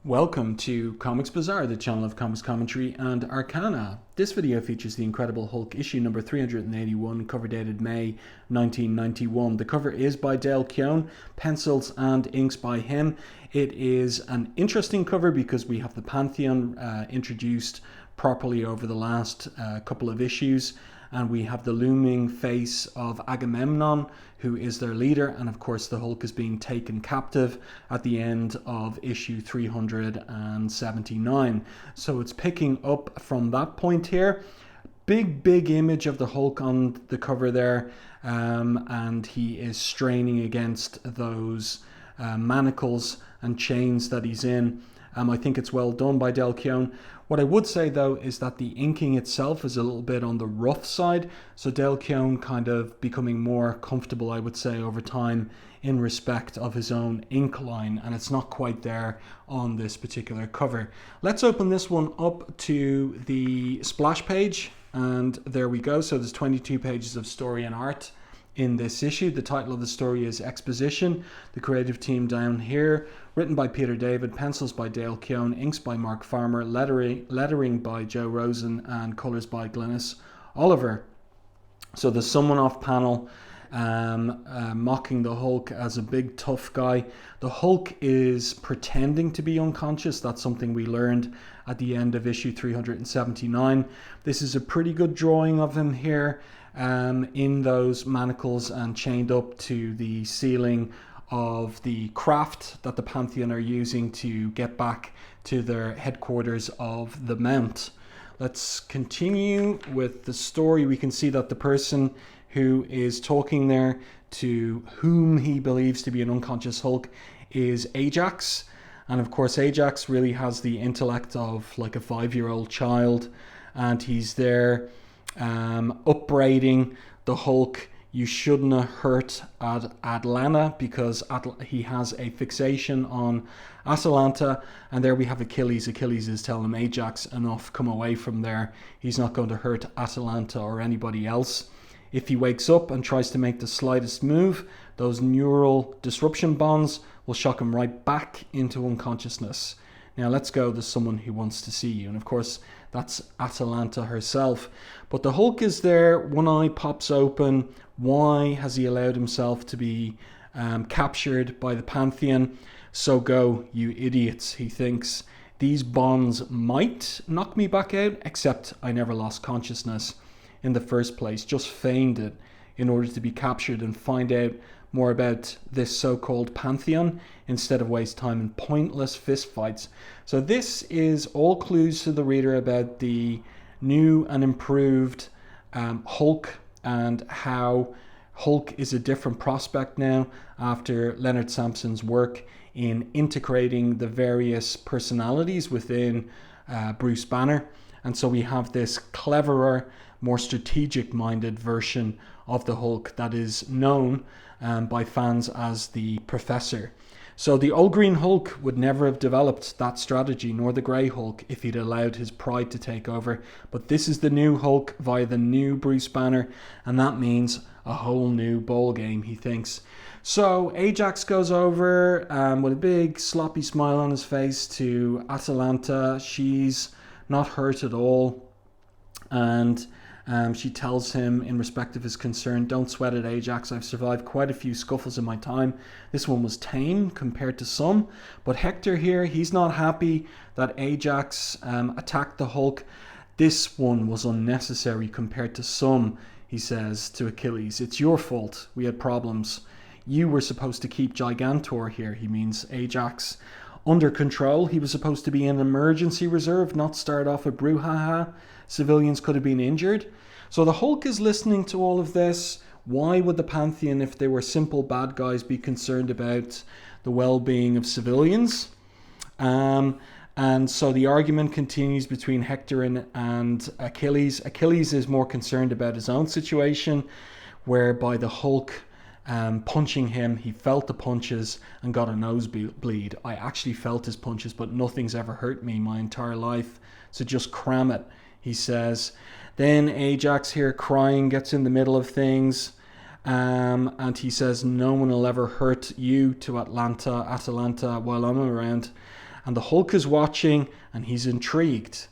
Welcome to Comics Bazaar, the channel of comics commentary and arcana. This video features the Incredible Hulk issue number 381, cover dated May 1991. The cover is by Dale Keown, pencils and inks by him. It is an interesting cover because we have the Pantheon introduced properly over the last couple of issues, and we have the looming face of Agamemnon, who is their leader, and of course the Hulk is being taken captive at the end of issue 379. So it's picking up from that point here. Big image of the Hulk on the cover there, and he is straining against those manacles and chains that he's in. I think it's well done by Dale Keown. What I would say though is that the inking itself is a little bit on the rough side, so Dale Keown kind of becoming more comfortable, I would say, over time in respect of his own ink line, and it's not quite there on this particular cover. Let's open this one up to the splash page, and there we go. So there's 22 pages of story and art in this issue. The title of the story is Exposition. The creative team down here, written by Peter David, pencils by Dale Keown, inks by Mark Farmer, lettering by Joe Rosen, and colours by Glynis Oliver. So there's someone off panel mocking the Hulk as a big tough guy. The Hulk is pretending to be unconscious. That's something we learned at the end of issue 379. This is a pretty good drawing of him here, in those manacles and chained up to the ceiling of the craft that the Pantheon are using to get back to their headquarters of the Mount. Let's continue with the story. We can see that the person who is talking there, to whom he believes to be an unconscious Hulk, is Ajax. And of course Ajax really has the intellect of like a 5-year-old child, and he's there upbraiding the Hulk. You shouldn't have hurt Atlanta, because he has a fixation on Atalanta. And there we have Achilles. Achilles is telling him, Ajax, enough, come away from there. He's not going to hurt Atalanta or anybody else. If he wakes up and tries to make the slightest move, those neural disruption bonds will shock him right back into unconsciousness. Now let's go, there's someone who wants to see you. And of course, that's Atalanta herself. But the Hulk is there, one eye pops open. Why has he allowed himself to be captured by the Pantheon? So go, you idiots, he thinks. These bonds might knock me back out, except I never lost consciousness in the first place. Just feigned it in order to be captured and find out more about this so-called Pantheon instead of waste time in pointless fistfights. So this is all clues to the reader about the new and improved Hulk, and how Hulk is a different prospect now after Leonard Sampson's work in integrating the various personalities within Bruce Banner. And so we have this cleverer, more strategic-minded version of the Hulk that is known by fans as the Professor. So the old Green Hulk would never have developed that strategy, nor the Grey Hulk, if he'd allowed his pride to take over. But this is the new Hulk via the new Bruce Banner, and that means a whole new ball game, he thinks. So Ajax goes over with a big sloppy smile on his face to Atalanta. She's not hurt at all, and she tells him, in respect of his concern, don't sweat it, Ajax. I've survived quite a few scuffles in my time. This one was tame compared to some. But Hector here, he's not happy that Ajax attacked the Hulk. This one was unnecessary compared to some, he says to Achilles. It's your fault. We had problems. You were supposed to keep Gigantor here, he means Ajax, under control. He was supposed to be an emergency reserve, not start off a brouhaha. Civilians could have been injured. So the Hulk is listening to all of this. Why would the Pantheon, if they were simple bad guys, be concerned about the well-being of civilians? And so the argument continues between Hector and Achilles. Achilles is more concerned about his own situation, whereby the Hulk punching him, he felt the punches and got a nosebleed. I actually felt his punches, but nothing's ever hurt me my entire life, so just cram it, he says. Then Ajax here crying gets in the middle of things, and he says no one will ever hurt you to Atalanta while I'm around. And the Hulk is watching and he's intrigued.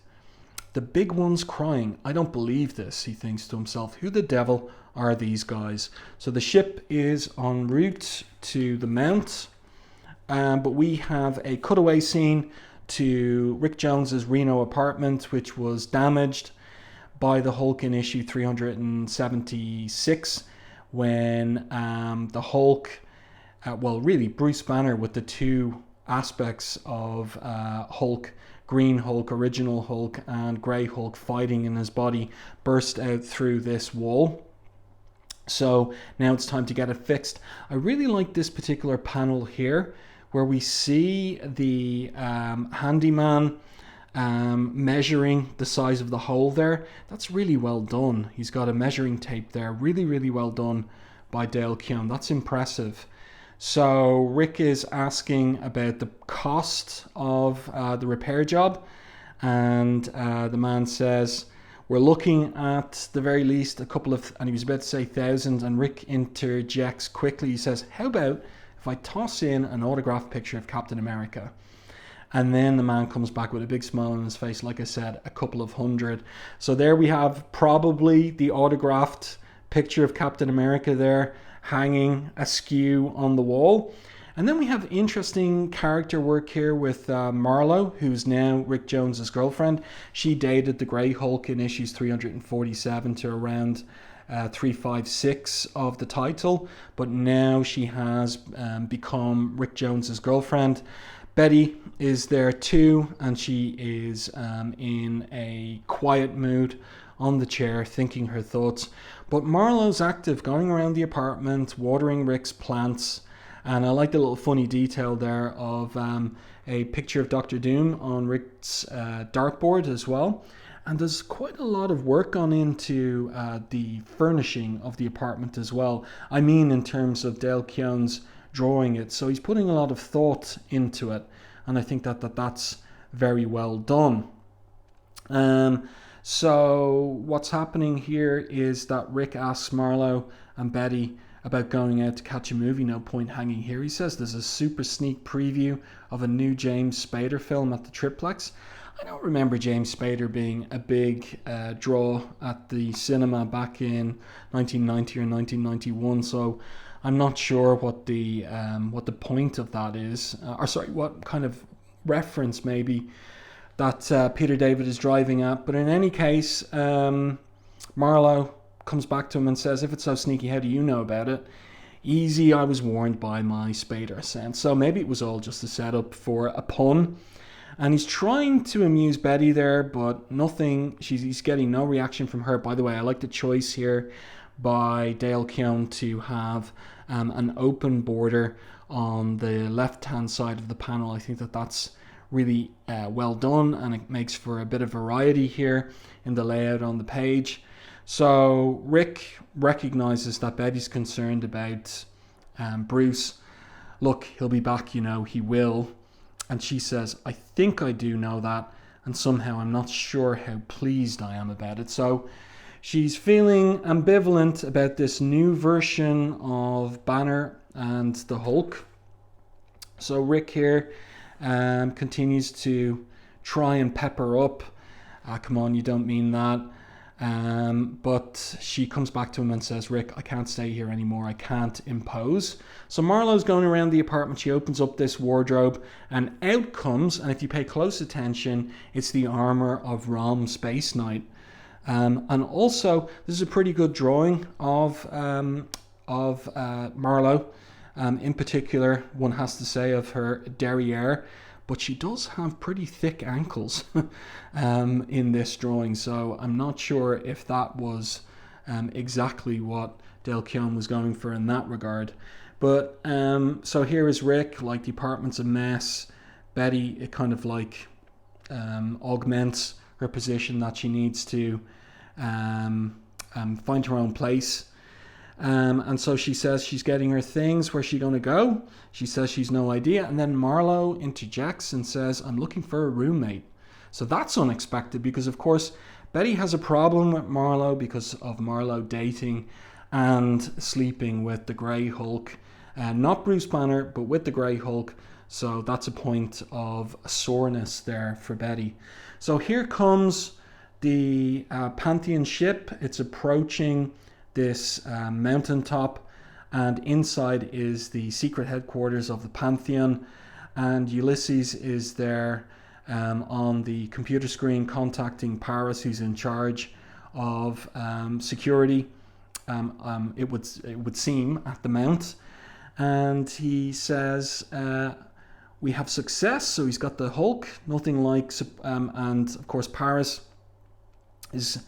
The big one's crying. I don't believe this, he thinks to himself. Who the devil are these guys? So the ship is en route to the Mount, but we have a cutaway scene to Rick Jones's Reno apartment, which was damaged by the Hulk in issue 376, when the Hulk, really Bruce Banner with the two aspects of Hulk, Green Hulk, Original Hulk, and Grey Hulk fighting in his body, burst out through this wall. So now it's time to get it fixed. I really like this particular panel here, where we see the handyman measuring the size of the hole there. That's really well done. He's got a measuring tape there. Really, really well done by Dale Keown. That's impressive. So Rick is asking about the cost of the repair job, and the man says, we're looking at the very least a couple of, and he was about to say thousands, and Rick interjects quickly. He says, how about if I toss in an autographed picture of Captain America? And then the man comes back with a big smile on his face. Like I said, a couple of hundred. So there we have probably the autographed picture of Captain America there, hanging askew on the wall. And then we have interesting character work here with Marlo, who's now Rick Jones's girlfriend. She dated the Grey Hulk in issues 347 to around 356 of the title, but now she has become Rick Jones's girlfriend. Betty is there too, and she is in a quiet mood on the chair, thinking her thoughts. But Marlo's active, going around the apartment, watering Rick's plants. And I like the little funny detail there of a picture of Dr. Doom on Rick's dartboard as well. And there's quite a lot of work gone into the furnishing of the apartment as well. I mean, in terms of Dale Keown's drawing it. So he's putting a lot of thought into it. And I think that's very well done. So what's happening here is that Rick asks Marlo and Betty about going out to catch a movie. No point hanging here. He says there's a super sneak preview of a new James Spader film at the Triplex. I don't remember James Spader being a big draw at the cinema back in 1990 or 1991. So I'm not sure what the point of that is, what kind of reference maybe that Peter David is driving at. But in any case, Marlo comes back to him and says, if it's so sneaky, how do you know about it? Easy, I was warned by my Spader sense. So maybe it was all just a setup for a pun. And he's trying to amuse Betty there, but nothing. He's getting no reaction from her. By the way, I like the choice here by Dale Keown to have an open border on the left-hand side of the panel. I think that's really well done, and it makes for a bit of variety here in the layout on the page. So Rick recognizes that Betty's concerned about Bruce. Look, he'll be back, he will. And she says, I think I do know that, and somehow I'm not sure how pleased I am about it. So she's feeling ambivalent about this new version of Banner and the Hulk. So Rick here continues to try and pep her up. Come on, you don't mean that. But she comes back to him and says, Rick, I can't stay here anymore. I can't impose. So Marlo's going around the apartment. She opens up this wardrobe, and out comes, and if you pay close attention, it's the armor of Rom Space Knight. And also, this is a pretty good drawing of Marlo. In particular, one has to say, of her derriere. But she does have pretty thick ankles in this drawing. So I'm not sure if that was exactly what Dale Keown was going for in that regard. But so here is Rick, like the apartment's a mess. Betty, it kind of like augments her position that she needs to find her own place. And so she says she's getting her things. Where's she going to go? She says she's no idea. And then Marlo interjects and says, I'm looking for a roommate. So that's unexpected because, of course, Betty has a problem with Marlo because of Marlo dating and sleeping with the Grey Hulk. Not Bruce Banner, but with the Grey Hulk. So that's a point of soreness there for Betty. So here comes the Pantheon ship. It's approaching this mountaintop, and inside is the secret headquarters of the Pantheon, and Ulysses is there on the computer screen contacting Paris, who's in charge of security, it would seem, at the Mount. And he says, we have success. So he's got the Hulk, nothing like, and of course Paris is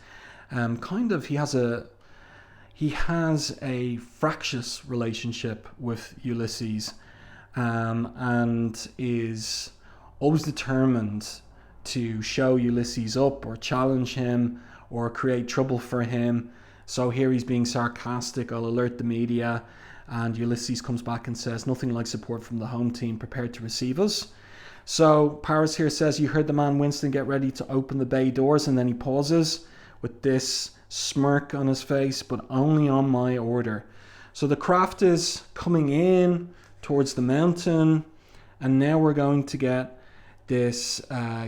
he has a fractious relationship with Ulysses, and is always determined to show Ulysses up or challenge him or create trouble for him. So here he's being sarcastic. I'll alert the media. And Ulysses comes back and says, nothing like support from the home team prepared to receive us. So Paris here says, you heard the man Winston get ready to open the bay doors. And then he pauses with this smirk on his face, but only on my order. So the craft is coming in towards the mountain. And now we're going to get this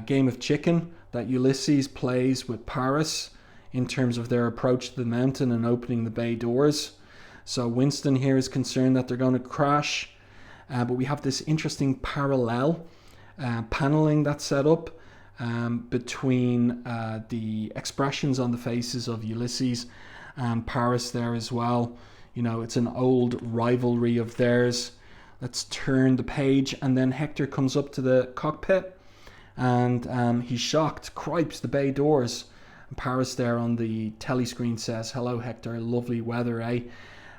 game of chicken that Ulysses plays with Paris in terms of their approach to the mountain and opening the bay doors. So Winston here is concerned that they're going to crash, but we have this interesting parallel paneling that's set up between the expressions on the faces of Ulysses and Paris there as well. You know, it's an old rivalry of theirs. Let's turn the page, and then Hector comes up to the cockpit, and he's shocked. Cripes, the bay doors. And Paris there on the telescreen says, hello Hector, lovely weather, eh?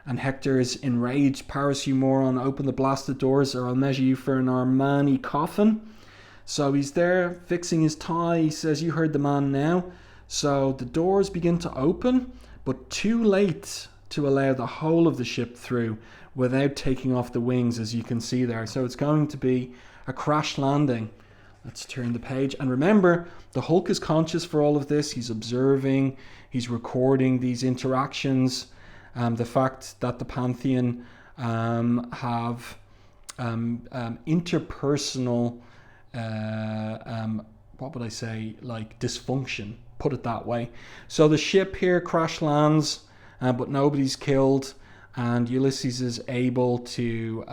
And Hector is enraged. Paris, you moron, open the blasted doors or I'll measure you for an Armani coffin. So he's there fixing his tie. He says, you heard the man now. So the doors begin to open, but too late to allow the whole of the ship through without taking off the wings, as you can see there. So it's going to be a crash landing. Let's turn the page. And remember, the Hulk is conscious for all of this. He's observing, he's recording these interactions. The fact that the Pantheon have interpersonal, what would I say, like dysfunction, put it that way. So the ship here crash lands, but nobody's killed, and Ulysses is able to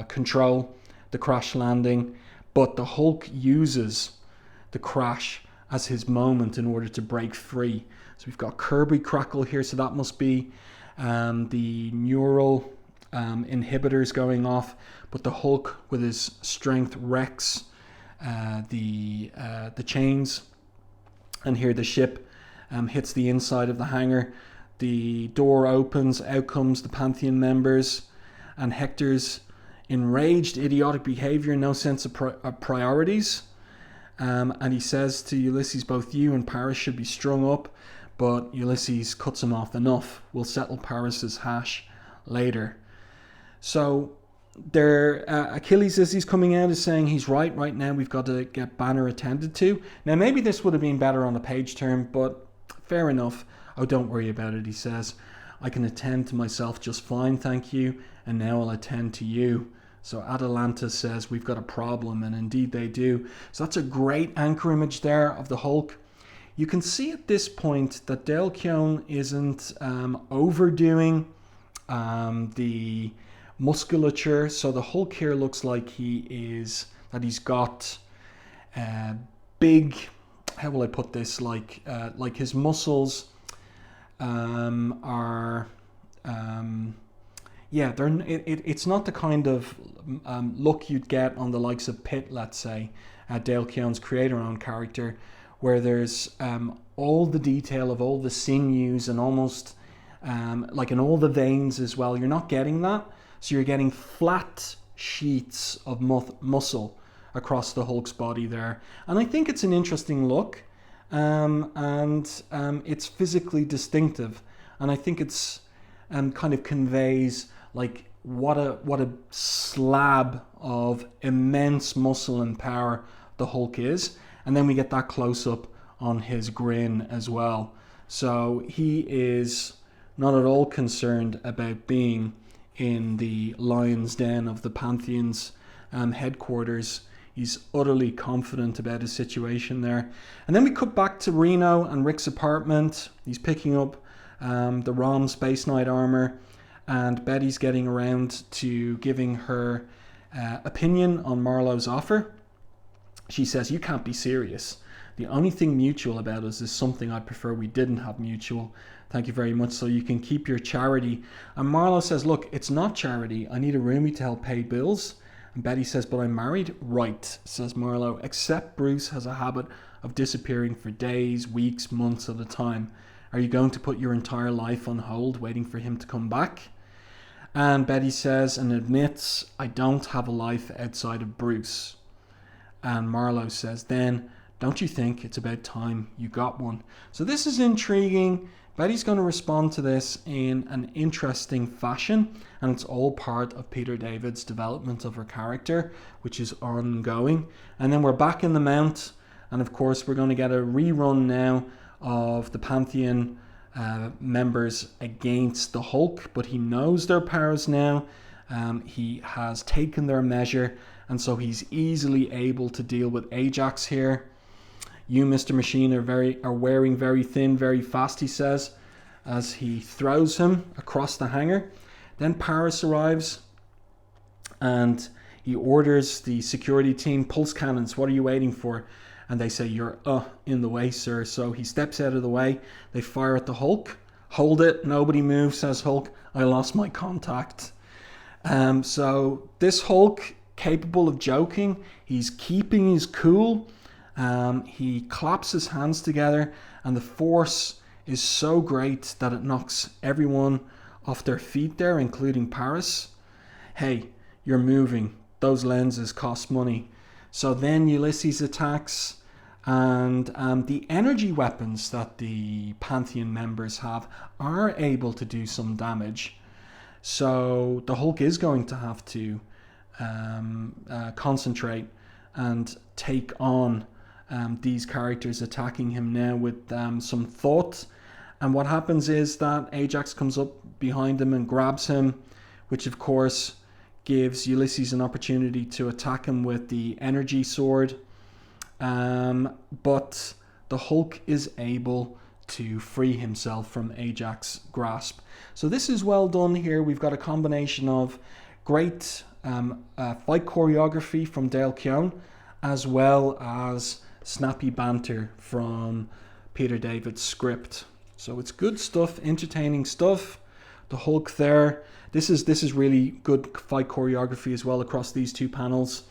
control the crash landing, but the Hulk uses the crash as his moment in order to break free. So we've got Kirby crackle here, so that must be the neural inhibitors going off, but the Hulk with his strength wrecks the chains, and here the ship hits the inside of the hangar. The door opens, out comes the Pantheon members, and Hector's enraged, idiotic behavior, no sense of priorities, and he says to Ulysses, both you and Paris should be strung up. But Ulysses cuts him off. Enough. We'll settle Paris's hash later. So Achilles, as he's coming out, is saying he's right now. We've got to get Banner attended to. Now, maybe this would have been better on a page turn, but fair enough. Oh, don't worry about it, he says. I can attend to myself just fine, thank you. And now I'll attend to you. So Atalanta says we've got a problem, and indeed they do. So that's a great anchor image there of the Hulk. You can see at this point that Keown isn't overdoing the musculature. So the Hulk here looks like he's got big, how will I put this, like his muscles are, it's not the kind of look you'd get on the likes of Pitt, let's say, Dale Keown's creator-owned character, where there's all the detail of all the sinews and almost like in all the veins as well. You're not getting that. So you're getting flat sheets of muscle across the Hulk's body there. And I think it's an interesting look, and it's physically distinctive. And I think it's kind of conveys like what a slab of immense muscle and power the Hulk is. And then we get that close-up on his grin as well. So he is not at all concerned about being in the lion's den of the Pantheon's headquarters. He's utterly confident about his situation there. And then we cut back to Reno and Rick's apartment. He's picking up the ROM Space Knight armor, and Betty's getting around to giving her opinion on Marlo's offer. She says, "You can't be serious. The only thing mutual about us is something I prefer we didn't have mutual. Thank you very much, so you can keep your charity." And Marlo says, "Look, it's not charity. I need a roomie to help pay bills." And Betty says, "But I'm married." "Right," says Marlo, "except Bruce has a habit of disappearing for days, weeks, months at a time. Are you going to put your entire life on hold waiting for him to come back?" And Betty says and admits, "I don't have a life outside of Bruce." And Marlo says, "Then don't you think it's about time you got one?" So this is intriguing. Betty's going to respond to this in an interesting fashion, and it's all part of Peter David's development of her character, which is ongoing. And then we're back in the Mount, and of course we're going to get a rerun now of the Pantheon members against the Hulk, but he knows their powers now. He has taken their measure, and so he's easily able to deal with Ajax here. "You, Mr. Machine, are wearing very thin, very fast," he says, as he throws him across the hangar. Then Paris arrives, and he orders the security team, "Pulse cannons, what are you waiting for?" And they say, "You're in the way, sir." So he steps out of the way. They fire at the Hulk. "Hold it, nobody move," says Hulk. "I lost my contact." So this Hulk, capable of joking, he's keeping his cool. He claps his hands together, and the force is so great that it knocks everyone off their feet there, including Paris. "Hey, you're moving. Those lenses cost money." So then Ulysses attacks, and the energy weapons that the Pantheon members have are able to do some damage. So the Hulk is going to have to concentrate and take on these characters attacking him now with some thought. And what happens is that Ajax comes up behind him and grabs him, which of course gives Ulysses an opportunity to attack him with the energy sword. But the Hulk is able to free himself from Ajax's grasp. So this is well done here. We've got a combination of great fight choreography from Dale Keown, as well as snappy banter from Peter David's script. So it's good stuff, entertaining stuff. The Hulk there. This is really good fight choreography as well across these two panels.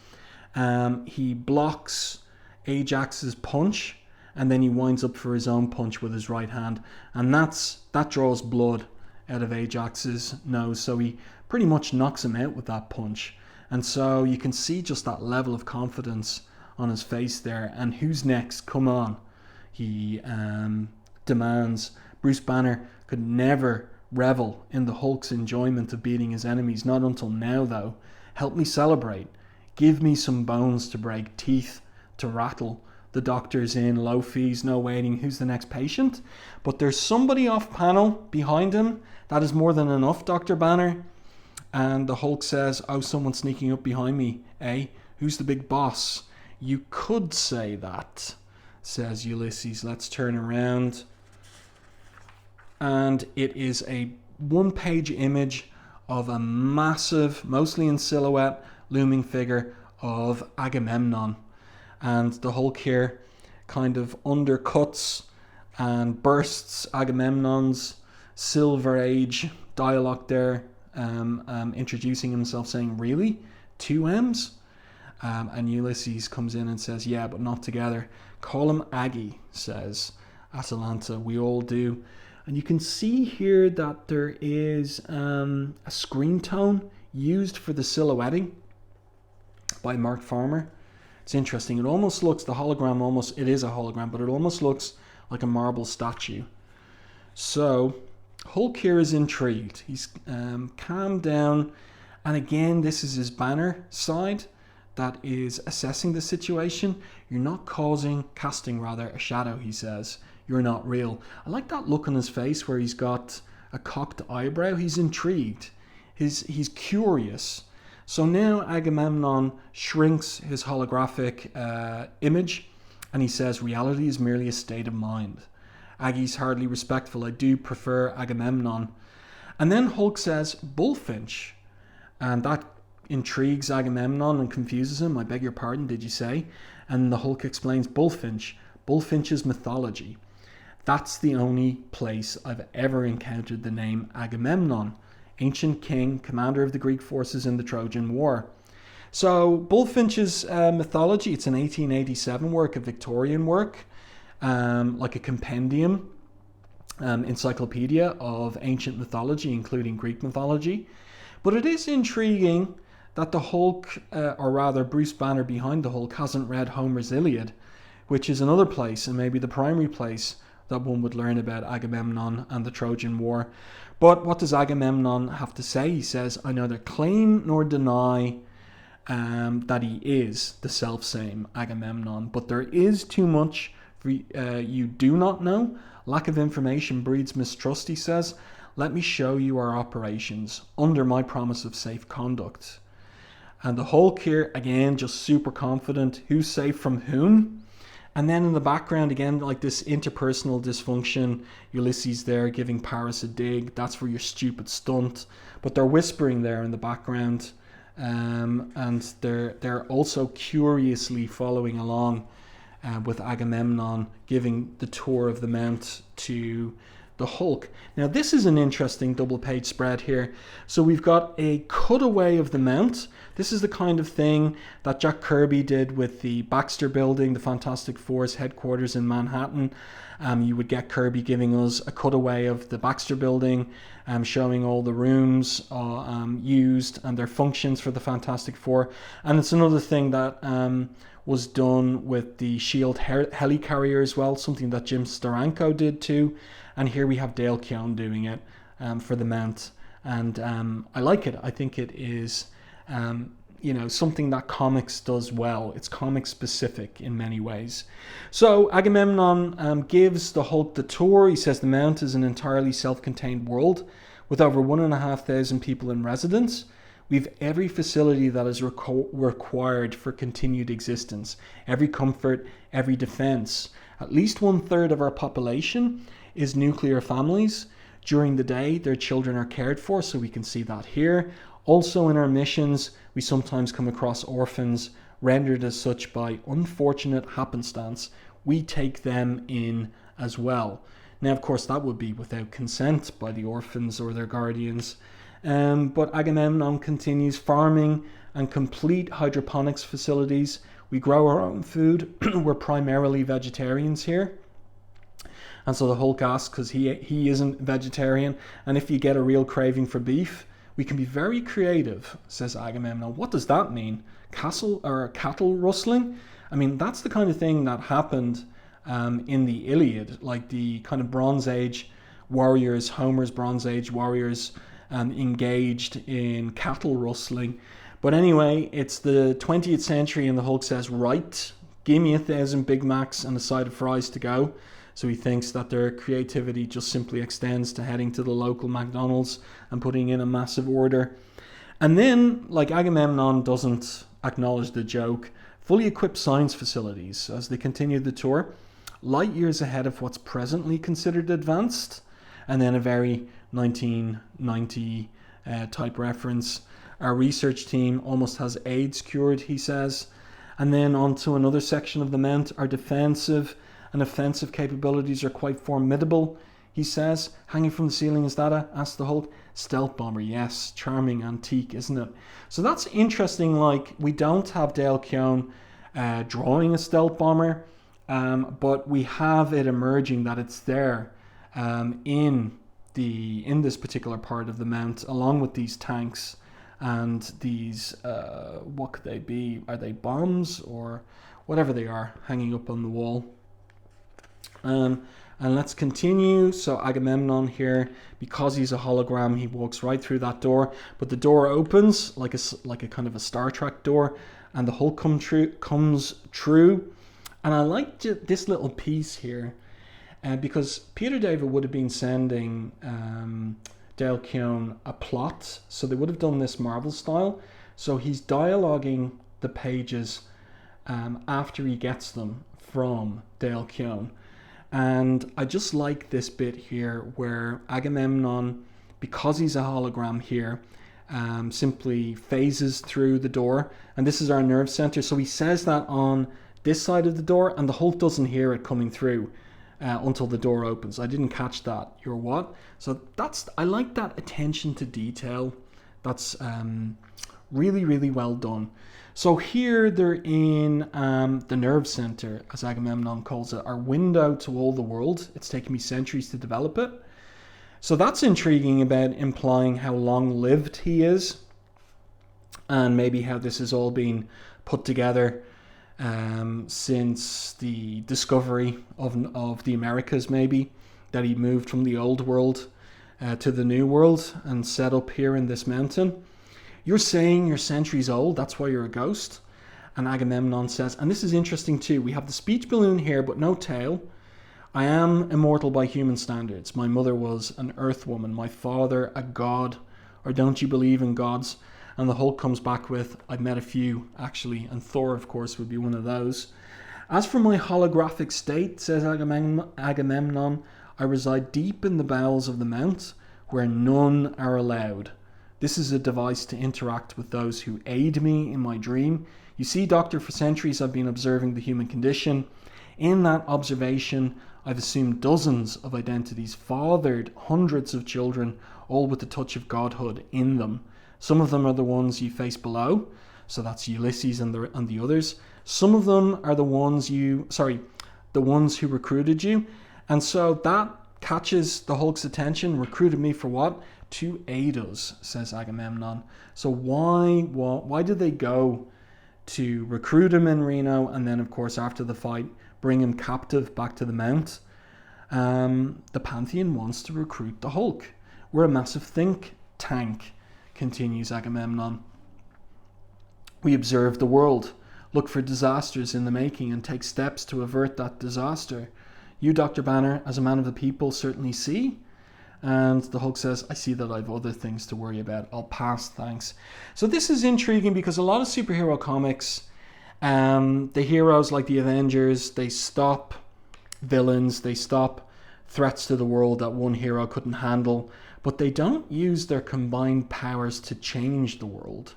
He blocks Ajax's punch, and then he winds up for his own punch with his right hand, and that draws blood out of Ajax's nose. So he pretty much knocks him out with that punch. And so you can see just that level of confidence on his face there. And who's next? Come on, he demands. Bruce Banner could never revel in the Hulk's enjoyment of beating his enemies. Not until now, though. Help me celebrate. Give me some bones to break, teeth to rattle. The doctor's in, low fees, no waiting. Who's the next patient? But there's somebody off panel behind him. That is more than enough, Dr. Banner. And the Hulk says, "Oh, someone's sneaking up behind me, eh? Who's the big boss?" "You could say that," says Ulysses. Let's turn around. And it is a one-page image of a massive, mostly in silhouette, looming figure of Agamemnon. And the Hulk here kind of undercuts and bursts Agamemnon's Silver Age dialogue there, introducing himself, saying, "Really? 2 M's?" And Ulysses comes in and says, "Yeah, but not together. Call him Aggie," says Atalanta. "We all do." And you can see here that there is a screen tone used for the silhouetting by Mark Farmer. It's interesting. It almost looks, the hologram almost, it is a hologram, but it almost looks like a marble statue. So Hulk here is intrigued. He's calmed down. And again, this is his Banner side that is assessing the situation. You're not casting a shadow, he says. You're not real. I like that look on his face where he's got a cocked eyebrow. He's intrigued. He's curious. So now Agamemnon shrinks his holographic image, and he says, reality is merely a state of mind. Aggie's hardly respectful. I do prefer Agamemnon. And then Hulk says, bullfinch. And that intrigues Agamemnon and confuses him. I beg your pardon, did you say? And the Hulk explains, bullfinch. Bullfinch is mythology. That's the only place I've ever encountered the name Agamemnon, ancient king, commander of the Greek forces in the Trojan War. So Bullfinch's mythology, it's an 1887 work, a Victorian work, like a compendium, encyclopedia of ancient mythology, including Greek mythology. But it is intriguing that the Hulk, or rather Bruce Banner behind the Hulk, hasn't read Homer's Iliad, which is another place, and maybe the primary place, that one would learn about Agamemnon and the Trojan War. But what does Agamemnon have to say? He says, I neither claim nor deny that he is the self-same Agamemnon, but there is too much for you do not know. Lack of information breeds mistrust, he says. Let me show you our operations under my promise of safe conduct. And the Hulk here, again, just super confident. Who's safe from whom? And then in the background, again, like this interpersonal dysfunction, Ulysses there giving Paris a dig. That's for your stupid stunt. But they're whispering there in the background. And they're also curiously following along with Agamemnon giving the tour of the Mount to the Hulk. Now, this is an interesting double page spread here. So we've got a cutaway of the Mount. This is the kind of thing that Jack Kirby did with the Baxter Building, the Fantastic Four's headquarters in Manhattan. You would get Kirby giving us a cutaway of the Baxter Building, showing all the rooms used and their functions for the Fantastic Four. And it's another thing that was done with the Shield helicarrier as well, something that Jim Steranko did too. And here we have Dale Keown doing it for the Mount. And I like it. I think it is something that comics does well. It's comic specific in many ways. So Agamemnon gives the Hulk the tour. He says the Mount is an entirely self-contained world with over 1,500 people in residence. We've every facility that is required for continued existence, every comfort, every defense. At least 1/3 of our population is nuclear families. During the day, their children are cared for, so we can see that here. Also in our missions, we sometimes come across orphans rendered as such by unfortunate happenstance. We take them in as well. Now, of course, that would be without consent by the orphans or their guardians. But Agamemnon continues farming and complete hydroponics facilities. We grow our own food. We're primarily vegetarians here. And so the Hulk asks, because he isn't vegetarian, and if you get a real craving for beef, we can be very creative, says Agamemnon. What does that mean? Cattle rustling? I mean, that's the kind of thing that happened in the Iliad, like the kind of Bronze Age warriors, Homer's Bronze Age warriors engaged in cattle rustling. But anyway, it's the 20th century and the Hulk says, right, give me 1,000 Big Macs and a side of fries to go. So he thinks that their creativity just simply extends to heading to the local McDonald's and putting in a massive order. And then, like, Agamemnon doesn't acknowledge the joke, fully equipped science facilities as they continue the tour, light years ahead of what's presently considered advanced. And then a very 1990 type reference. Our research team almost has AIDS cured, he says. And then on to another section of the Mount, our defensive and offensive capabilities are quite formidable, he says. Hanging from the ceiling, is that a? Asked the Hulk. Stealth bomber, yes. Charming antique, isn't it? So that's interesting. Like, we don't have Dale Keown drawing a stealth bomber, but we have it emerging that it's there in this particular part of the Mount, along with these tanks and these, what could they be? Are they bombs or whatever they are hanging up on the wall? And let's continue. So Agamemnon here, because he's a hologram, he walks right through that door, but the door opens like a kind of a Star Trek door, and the Hulk comes true. And I like this little piece here, because Peter David would have been sending Dale Keown a plot, so they would have done this Marvel style. So he's dialoguing the pages after he gets them from Dale Keown. And I just like this bit here where Agamemnon, because he's a hologram here, simply phases through the door. And this is our nerve center. So he says that on this side of the door, and the Hulk doesn't hear it coming through until the door opens. I didn't catch that. You're what? So I like that attention to detail. That's really, really well done. So here they're in the nerve center, as Agamemnon calls it, our window to all the world. It's taken me centuries to develop it. So that's intriguing, about implying how long-lived he is, and maybe how this has all been put together since the discovery of the Americas, maybe, that he moved from the old world to the new world and set up here in this mountain. You're saying you're centuries old, that's why you're a ghost? And Agamemnon says, and this is interesting too, we have the speech balloon here but no tail. I am immortal by human standards. My mother was an earth woman, my father a god. Or don't you believe in gods? And the Hulk comes back with, I've met a few actually, and Thor of course would be one of those. As for my holographic state, says Agamemnon, I reside deep in the bowels of the mount where none are allowed. This is a device to interact with those who aid me in my dream. You see, Doctor, for centuries I've been observing the human condition. In that observation, I've assumed dozens of identities, fathered hundreds of children, all with the touch of godhood in them. Some of them are the ones you face below, so that's Ulysses and the others. Some of them are the ones who recruited you. And so that catches the Hulk's attention. Recruited me for what? To aid us, says Agamemnon. So why did they go to recruit him in Reno, and then of course after the fight bring him captive back to the Mount? The Pantheon wants to recruit the Hulk. We're a massive think tank, continues Agamemnon. We observe the world, look for disasters in the making, and take steps to avert that disaster. You, Dr. Banner, as a man of the people, certainly see. And the Hulk says, I see that I've other things to worry about. I'll pass, thanks. So this is intriguing because a lot of superhero comics, the heroes like the Avengers, they stop villains, they stop threats to the world that one hero couldn't handle, but they don't use their combined powers to change the world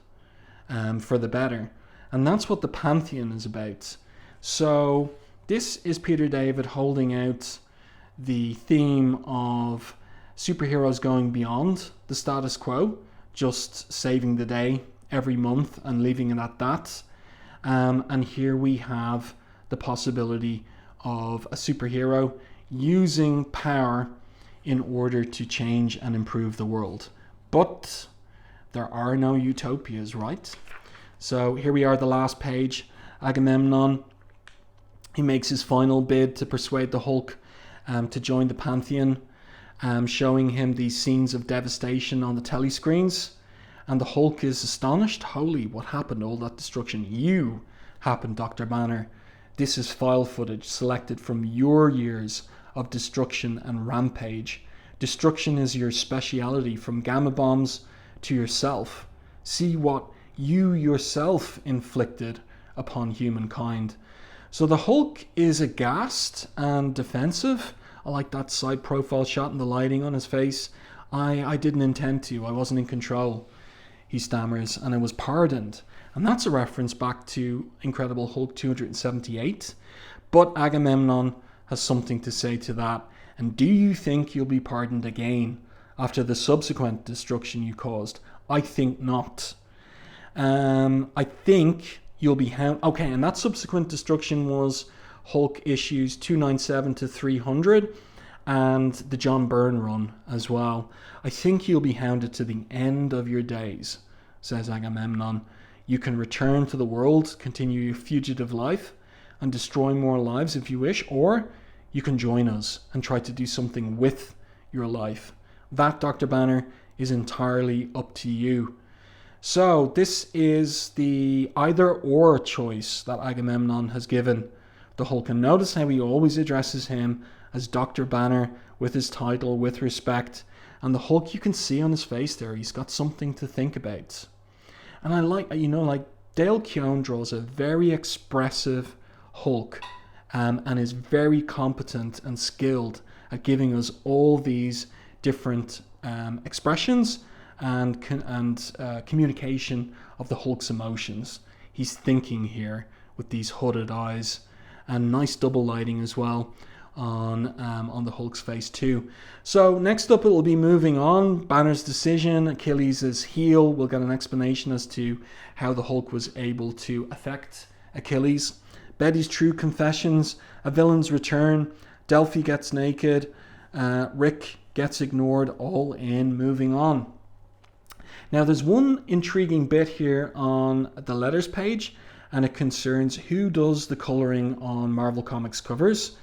for the better. And that's what the Pantheon is about. So this is Peter David holding out the theme of superheroes going beyond the status quo, just saving the day every month and leaving it at that. And here we have the possibility of a superhero using power in order to change and improve the world. But there are no utopias, right? So here we are, the last page. Agamemnon, he makes his final bid to persuade the Hulk to join the Pantheon, showing him these scenes of devastation on the telescreens. And the Hulk is astonished. Holy, what happened? All that destruction. You happened, Dr. Banner. This is file footage selected from your years of destruction and rampage. Destruction is your speciality, from gamma bombs to yourself. See what you yourself inflicted upon humankind. So the Hulk is aghast and defensive. I like that side profile shot and the lighting on his face. I didn't intend to. I wasn't in control, he stammers, and I was pardoned. And that's a reference back to Incredible Hulk 278. But Agamemnon has something to say to that. And do you think you'll be pardoned again after the subsequent destruction you caused? I think not. I think you'll be okay, and that subsequent destruction was Hulk issues 297 to 300 and the John Byrne run as well. I think you'll be hounded to the end of your days, says Agamemnon. You can return to the world, continue your fugitive life, and destroy more lives if you wish, or you can join us and try to do something with your life. That, Dr. Banner, is entirely up to you. So this is the either or choice that Agamemnon has given the Hulk. And notice how he always addresses him as Dr. Banner, with his title, with respect. And the Hulk, you can see on his face there, he's got something to think about. And I like, you know, like Dale Keown draws a very expressive Hulk, and is very competent and skilled at giving us all these different expressions and communication of the Hulk's emotions. He's thinking here with these hooded eyes, and nice double lighting as well on the Hulk's face too. So next up, it will be moving on. Banner's decision, Achilles' heel. We'll get an explanation as to how the Hulk was able to affect Achilles. Betty's true confessions, a villain's return, Delphi gets naked, Rick gets ignored, all in moving on. Now there's one intriguing bit here on the letters page, and it concerns who does the coloring on Marvel Comics covers.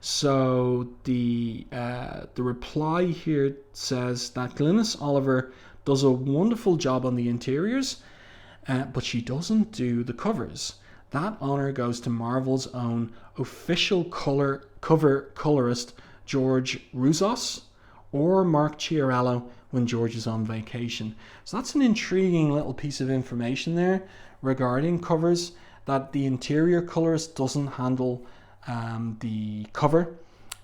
So the reply here says that Glynis Oliver does a wonderful job on the interiors, but she doesn't do the covers. That honor goes to Marvel's own official cover colorist, George Roussos, or Mark Chiarello when George is on vacation. So that's an intriguing little piece of information there regarding covers, that the interior colorist doesn't handle the cover,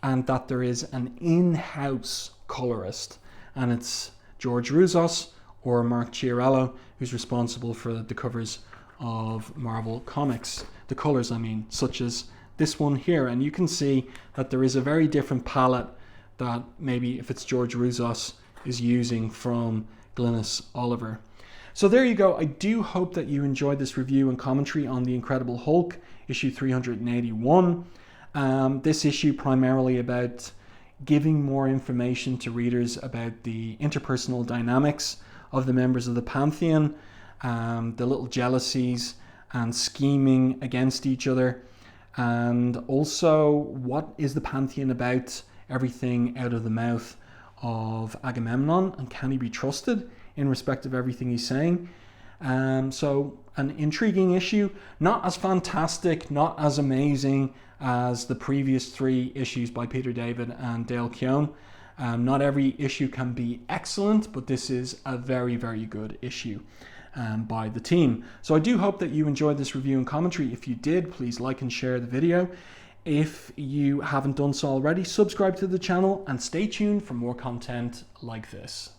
and that there is an in-house colorist, and it's George Roussos or Mark Chiarello who's responsible for the covers of Marvel Comics, the colors I mean, such as this one here. And you can see that there is a very different palette that maybe if it's George Roussos is using from Glynis Oliver. So there you go. I do hope that you enjoyed this review and commentary on The Incredible Hulk, issue 381. This issue primarily about giving more information to readers about the interpersonal dynamics of the members of the Pantheon, the little jealousies and scheming against each other, and also what is the Pantheon about, everything out of the mouth of Agamemnon, and can he be trusted in respect of everything he's saying. So an intriguing issue, not as fantastic, not as amazing as the previous 3 issues by Peter David and Dale Keown. Not every issue can be excellent, but this is a very, very good issue by the team. So I do hope that you enjoyed this review and commentary. If you did, please like and share the video. If you haven't done so already, subscribe to the channel and stay tuned for more content like this.